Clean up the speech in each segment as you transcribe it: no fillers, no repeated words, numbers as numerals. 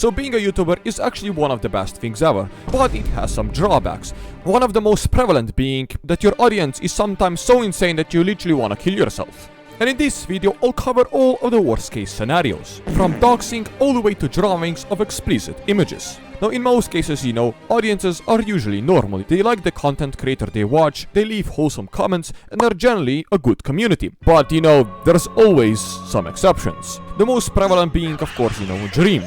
So being a YouTuber is actually one of the best things ever, but it has some drawbacks. One of the most prevalent being that your audience is sometimes so insane that you literally wanna kill yourself. And in this video, I'll cover all of the worst case scenarios, from doxing all the way to drawings of explicit images. Now in most cases, audiences are usually normal. They like the content creator they watch, they leave wholesome comments, and are generally a good community. But there's always some exceptions. The most prevalent being, of course, Dream.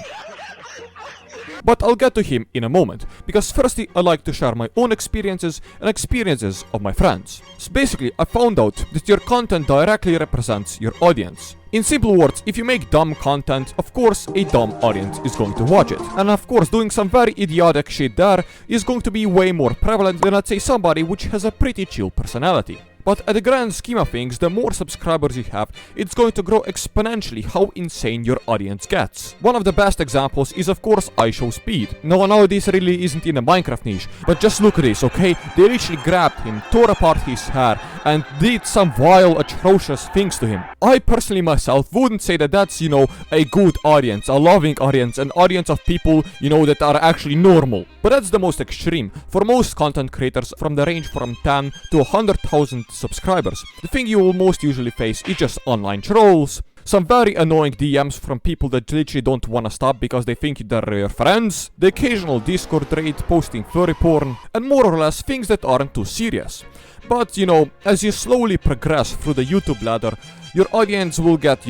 But I'll get to him in a moment, because firstly I like to share my own experiences and experiences of my friends. So basically, I found out that your content directly represents your audience. In simple words, if you make dumb content, of course a dumb audience is going to watch it. And of course doing some very idiotic shit there is going to be way more prevalent than, let's say, somebody which has a pretty chill personality. But at the grand scheme of things, the more subscribers you have, it's going to grow exponentially how insane your audience gets. One of the best examples is of course iShowSpeed. Now this really isn't in a Minecraft niche, but just look at this, okay? They literally grabbed him, tore apart his hair, and did some vile, atrocious things to him. I personally myself wouldn't say that that's, a good audience, a loving audience, an audience of people, that are actually normal. But that's the most extreme. For most content creators from the range from 10 to 100,000 subscribers, the thing you will most usually face is just online trolls, some very annoying DMs from people that literally don't wanna stop because they think they're your friends, the occasional Discord raid posting furry porn, and more or less things that aren't too serious. But, as you slowly progress through the YouTube ladder, your audience will get,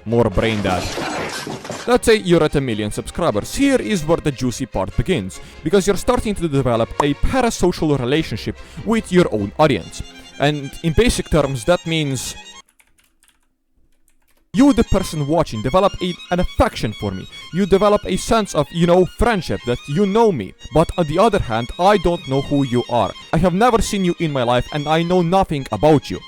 more brain dead. Let's say you're at 1 million subscribers. Here is where the juicy part begins, because you're starting to develop a parasocial relationship with your own audience. And in basic terms, that means you, the person watching, develop an affection for me. You develop a sense of, friendship, that you know me. But on the other hand, I don't know who you are. I have never seen you in my life and I know nothing about you.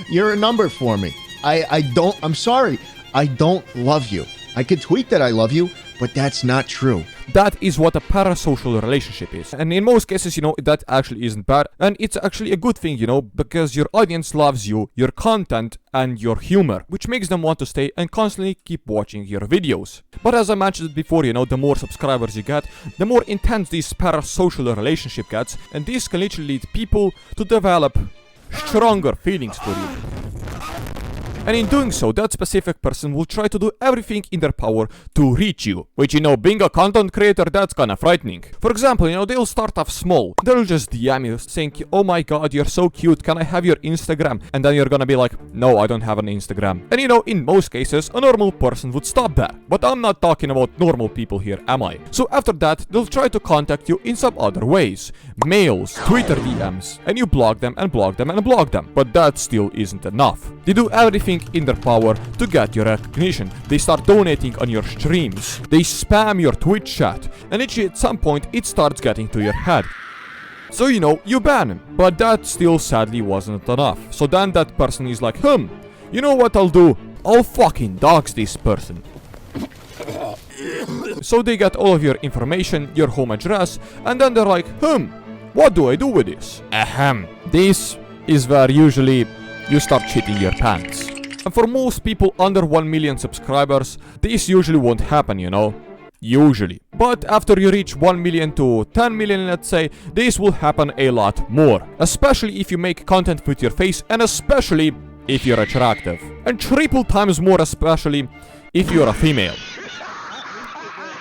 You're a number for me. I'm sorry. I don't love you. I could tweet that I love you, but that's not true. That is what a parasocial relationship is. And in most cases, that actually isn't bad. And it's actually a good thing, because your audience loves you, your content, and your humor, which makes them want to stay and constantly keep watching your videos. But as I mentioned before, the more subscribers you get, the more intense this parasocial relationship gets. And this can literally lead people to develop stronger feelings for you. And in doing so, that specific person will try to do everything in their power to reach you. Which, being a content creator, that's kinda frightening. For example, they'll start off small. They'll just DM you saying, oh my god, you're so cute, can I have your Instagram? And then you're gonna be like, no, I don't have an Instagram. And in most cases, a normal person would stop there. But I'm not talking about normal people here, am I? So after that, they'll try to contact you in some other ways. Mails, Twitter DMs, and you block them and block them and block them. But that still isn't enough. They do everything in their power to get your recognition. They start donating on your streams. They spam your Twitch chat. And literally at some point it starts getting to your head. So you ban him. But that still sadly wasn't enough. So then that person is like, you know what I'll do? I'll fucking dox this person. So they get all of your information, your home address, and then they're like, what do I do with this? This is where usually you start shitting your pants. And for most people under 1 million subscribers, this usually won't happen, Usually. But after you reach 1 million to 10 million, let's say, this will happen a lot more. Especially if you make content with your face, and especially if you're attractive. And triple times more especially if you're a female.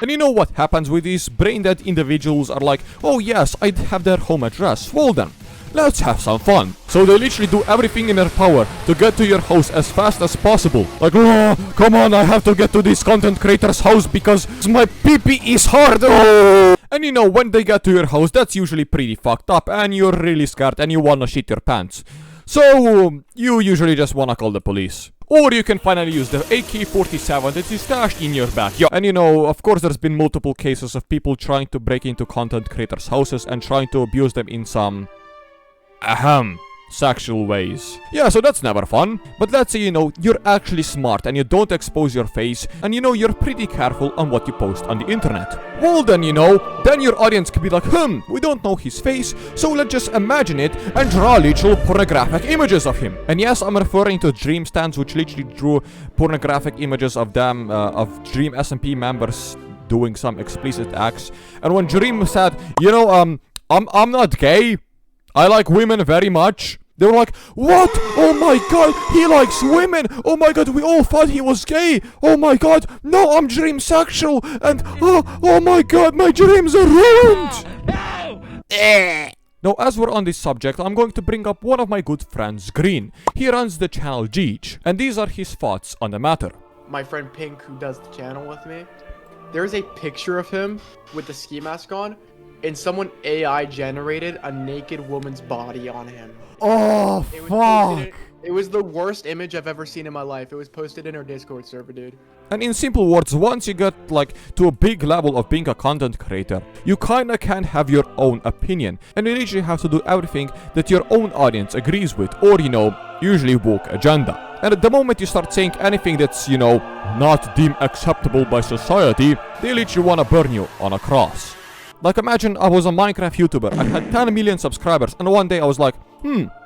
And what happens with these brain-dead individuals are like, oh yes, I'd have their home address. Well then, let's have some fun. So they literally do everything in their power to get to your house as fast as possible. Like, oh, come on, I have to get to this content creator's house because my pee-pee is hard. Oh. And when they get to your house, that's usually pretty fucked up and you're really scared and you wanna shit your pants. So you usually just wanna call the police. Or you can finally use the AK-47 that is stashed in your backyard. And of course there's been multiple cases of people trying to break into content creators' houses and trying to abuse them in some sexual ways. Yeah, so that's never fun. But let's say, you're actually smart and you don't expose your face and you're pretty careful on what you post on the internet. Well then, then your audience could be like, we don't know his face, so let's just imagine it and draw literal pornographic images of him. And yes, I'm referring to Dream stands which literally drew pornographic images of them, of Dream SMP members doing some explicit acts. And when Dream said, you know, I'm not gay, I like women very much, they were like, what? Oh my god, he likes women! Oh my god, we all thought he was gay! Oh my god, no, I'm dream sexual! And, oh my god, my dreams are ruined! Now, as we're on this subject, I'm going to bring up one of my good friends, Green. He runs the channel Geech, and these are his thoughts on the matter. My friend Pink, who does the channel with me, there's a picture of him with the ski mask on, and someone AI generated a naked woman's body on him. Oh, fuck! It was the worst image I've ever seen in my life. It was posted in our Discord server, dude. And in simple words, once you get like to a big level of being a content creator, you kinda can't have your own opinion, and you literally have to do everything that your own audience agrees with, or you know, usually woke agenda. And at the moment you start saying anything that's, you know, not deemed acceptable by society, they literally wanna burn you on a cross. Like imagine I was a Minecraft YouTuber, I had 10 million subscribers, and one day I was like,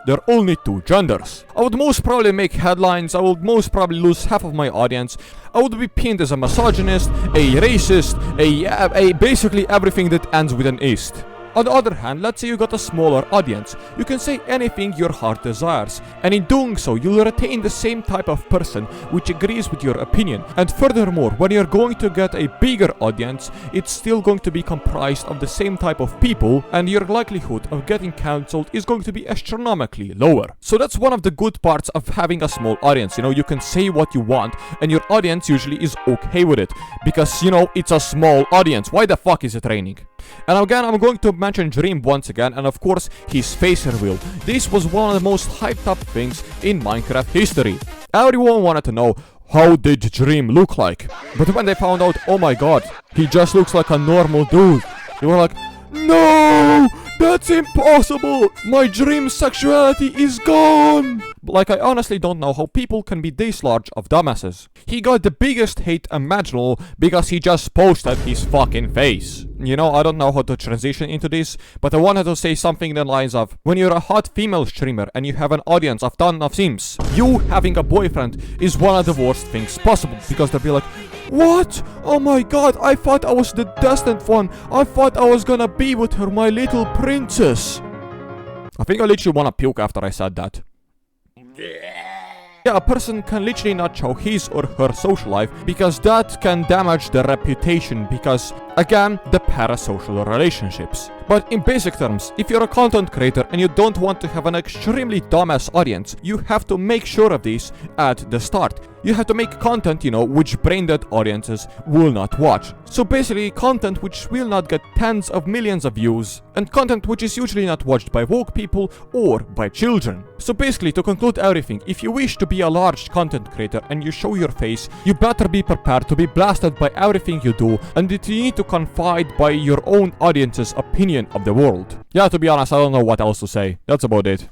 there are only 2 genders. I would most probably make headlines, I would most probably lose half of my audience, I would be pinned as a misogynist, a racist, a basically everything that ends with an ist. On the other hand, let's say you got a smaller audience, you can say anything your heart desires, and in doing so, you'll retain the same type of person which agrees with your opinion. And furthermore, when you're going to get a bigger audience, it's still going to be comprised of the same type of people, and your likelihood of getting cancelled is going to be astronomically lower. So that's one of the good parts of having a small audience, you know, you can say what you want, and your audience usually is okay with it, because, you know, it's a small audience. Why the fuck is it raining? And again, I'm going to mention Dream once again, and of course, his face reveal. This was one of the most hyped up things in Minecraft history. Everyone wanted to know, how did Dream look like? But when they found out, oh my god, he just looks like a normal dude, they were like, no! That's impossible! My dream sexuality is gone! Like, I honestly don't know how people can be this large of dumbasses. He got the biggest hate imaginable because he just posted his fucking face. You know, I don't know how to transition into this, but I wanted to say something in the lines of, when you're a hot female streamer and you have an audience of tons of sims, you having a boyfriend is one of the worst things possible, because they'll be like, what? Oh my god, I thought I was the destined one. I thought I was gonna be with her, my little princess. I think I literally wanna puke after I said that. Yeah, a person can literally not show his or her social life because that can damage their reputation because, again, the parasocial relationships. But in basic terms, if you're a content creator and you don't want to have an extremely dumbass audience, you have to make sure of this at the start. You have to make content, you know, which brain-dead audiences will not watch. So basically, content which will not get tens of millions of views, and content which is usually not watched by woke people or by children. So basically, to conclude everything, if you wish to be a large content creator and you show your face, you better be prepared to be blasted by everything you do, and that you need to confide by your own audience's opinion of the world. Yeah, to be honest, I don't know what else to say. That's about it.